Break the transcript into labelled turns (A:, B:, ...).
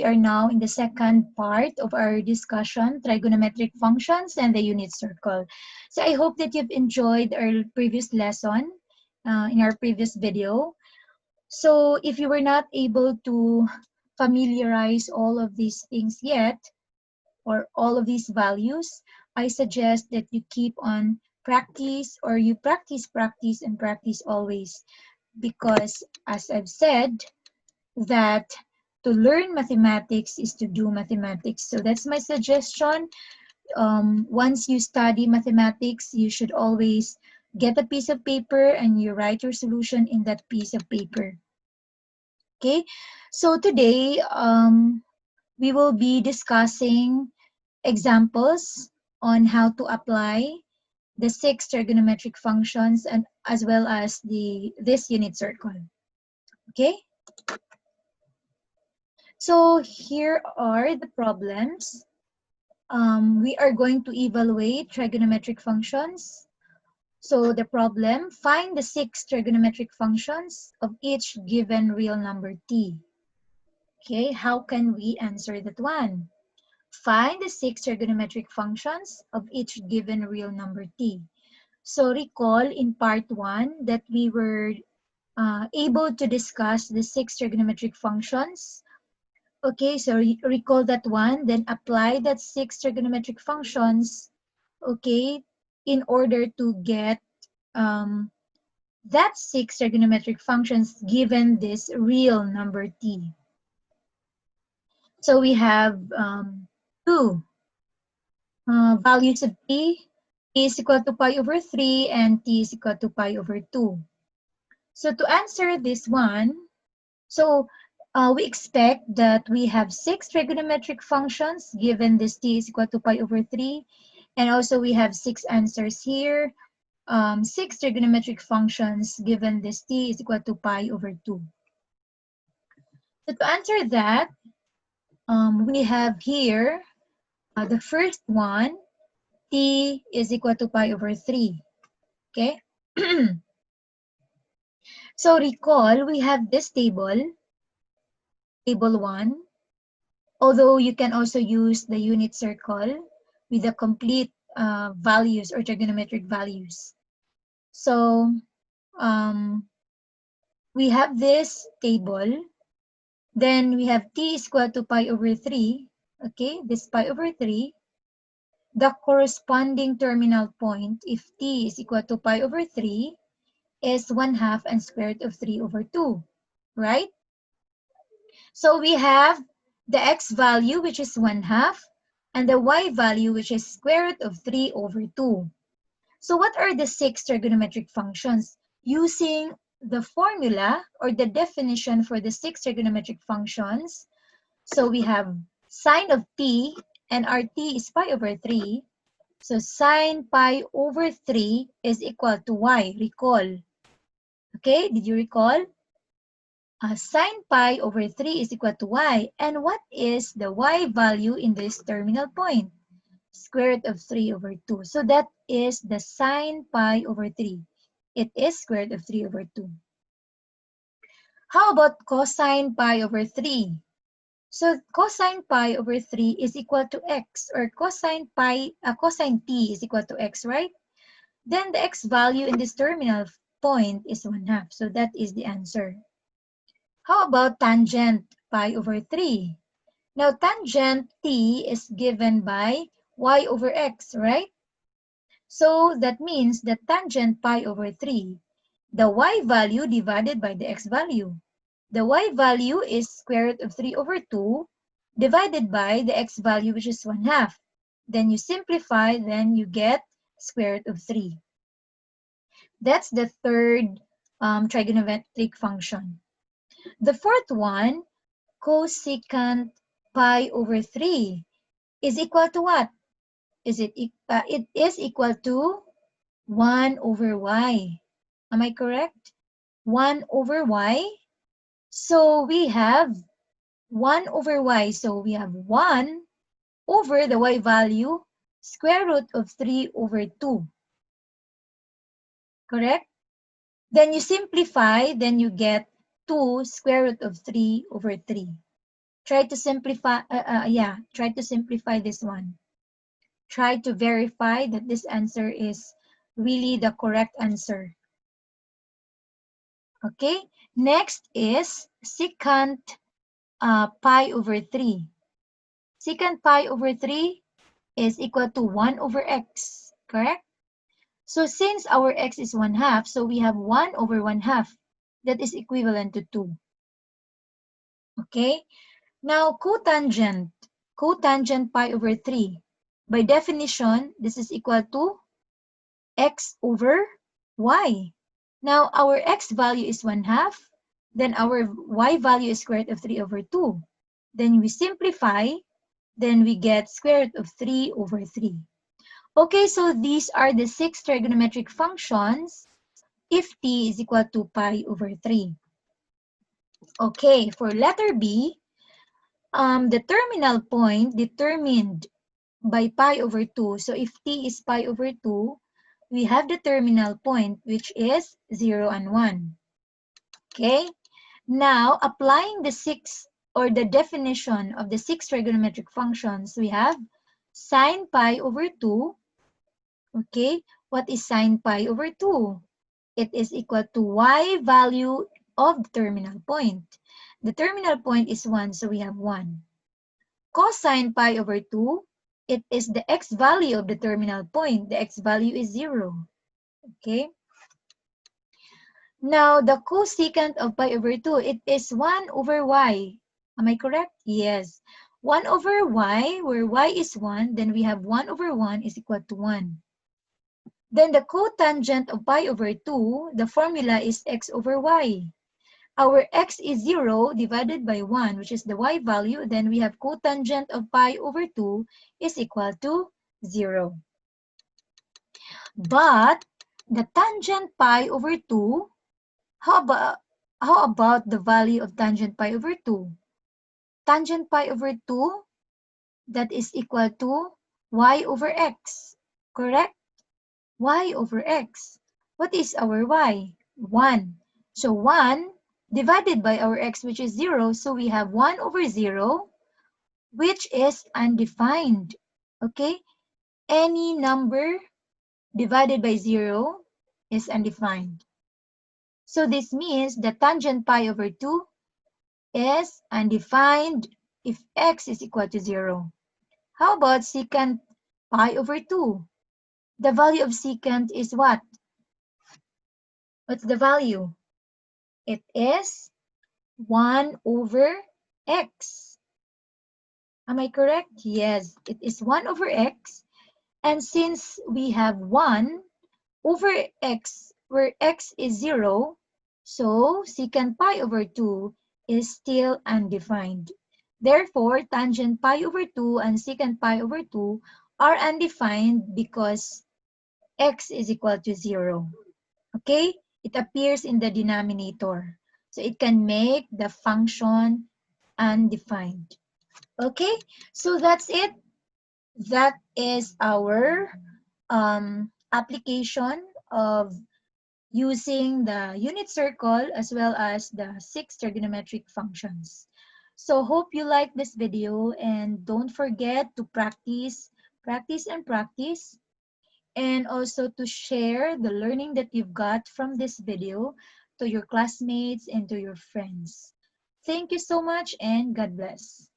A: are now in the second part of our discussion, trigonometric functions and the unit circle. So I hope that you've enjoyed our previous lesson in our previous video. So if you were not able to familiarize all of these things yet, or all of these values, I suggest that you keep on practice, or you practice and practice always. Because as I've said, that to learn mathematics is to do mathematics. So that's my suggestion. Once you study mathematics, you should always get a piece of paper and you write your solution in that piece of paper. Okay, so today we will be discussing examples on how to apply the 6 trigonometric functions and as well as this unit circle. Okay, so here are the problems. We are going to evaluate trigonometric functions. So the problem, find the 6 trigonometric functions of each given real number t. Okay, how can we answer that one? Find the 6 trigonometric functions of each given real number t. So recall in part 1 that we were able to discuss the 6 trigonometric functions. Okay, so recall that one, then apply that 6 trigonometric functions, okay, in order to get that 6 trigonometric functions given this real number t. So we have two values of t is equal to pi over 3 and t is equal to pi over 2. So to answer this one, so we expect that we have 6 trigonometric functions given this t is equal to pi over 3. And also we have 6 answers here. 6 trigonometric functions given this t is equal to pi over 2. So to answer that, we have here the first one, t is equal to pi over 3. Okay? So recall, we have this table, table 1. Although you can also use the unit circle with the complete values or trigonometric values. So we have this table. Then we have t is equal to pi over 3. Okay, this pi over 3. The corresponding terminal point, if t is equal to pi over 3, is 1/2 and square root of 3 over 2, right? So we have the x value, which is 1/2, and the y value, which is square root of 3 over 2. So what are the 6 trigonometric functions? Using the formula or the definition for the 6 trigonometric functions, so we have sine of t, and our t is pi over 3. So sine pi over 3 is equal to y. Recall. Okay, did you recall? Sine pi over 3 is equal to y. And what is the y value in this terminal point? Square root of 3 over 2. So that is the sine pi over 3. It is square root of 3 over 2. How about cosine pi over 3? So cosine pi over 3 is equal to x, or cosine t is equal to x, right? Then the x value in this terminal point is 1/2. So that is the answer. How about tangent pi over 3? Now tangent t is given by y over x, right? So that means that tangent pi over 3, the y value divided by the x value. The y value is square root of 3 over 2 divided by the x value, which is 1/2. Then you simplify, then you get square root of 3. That's the third trigonometric function. The fourth one, cosecant pi over 3 is equal to what? It is equal to 1 over y. Am I correct? 1 over y. So we have 1 over y. So we have 1 over the y value, square root of 3 over 2. Correct? Then you simplify, then you get 2 square root of 3 over 3. Try to simplify, try to simplify this one. Try to verify that this answer is really the correct answer. Okay, next is secant pi over 3. Secant pi over 3 is equal to 1 over x, correct? So since our x is 1/2, so we have 1 over 1/2. That is equivalent to 2. Okay? Now, cotangent pi over 3. By definition, this is equal to x over y. Now, our x value is 1/2. Then our y value is square root of 3 over 2. Then we simplify. Then we get square root of 3 over 3. Okay, so these are the 6 trigonometric functions if t is equal to pi over 3. Okay, for letter B, the terminal point determined by pi over 2. So if t is pi over 2, we have the terminal point which is 0 and 1. Okay, now applying the 6 or the definition of the 6 trigonometric functions, we have sine pi over 2. Okay, what is sine pi over 2? It is equal to y value of the terminal point. The terminal point is 1, so we have 1. Cosine pi over 2, it is the x value of the terminal point. The x value is 0. Okay? Now, the cosecant of pi over 2, it is 1 over y. Am I correct? Yes. 1 over y, where y is 1, then we have 1 over 1 is equal to 1. Then the cotangent of pi over 2, the formula is x over y. Our x is 0 divided by 1, which is the y value. Then we have cotangent of pi over 2 is equal to 0. But the tangent pi over 2, how about the value of tangent pi over 2? Tangent pi over 2, that is equal to y over x, correct? Y over x. What is our y? 1. So 1 divided by our x, which is 0. So we have 1 over 0, which is undefined. Okay? Any number divided by 0 is undefined. So this means the tangent pi over 2 is undefined if x is equal to 0. How about secant pi over 2? The value of secant is what? What's the value? It is 1 over x. Am I correct? Yes, it is 1 over x. And since we have 1 over x, where x is 0, so secant pi over 2 is still undefined. Therefore, tangent pi over 2 and secant pi over 2 are undefined because x is equal to 0. Okay? It appears in the denominator. So it can make the function undefined. Okay? So that's it. That is our application of using the unit circle as well as the 6 trigonometric functions. So hope you like this video, and don't forget to practice, practice, and practice, and also to share the learning that you've got from this video to your classmates and to your friends. Thank you so much, and God bless.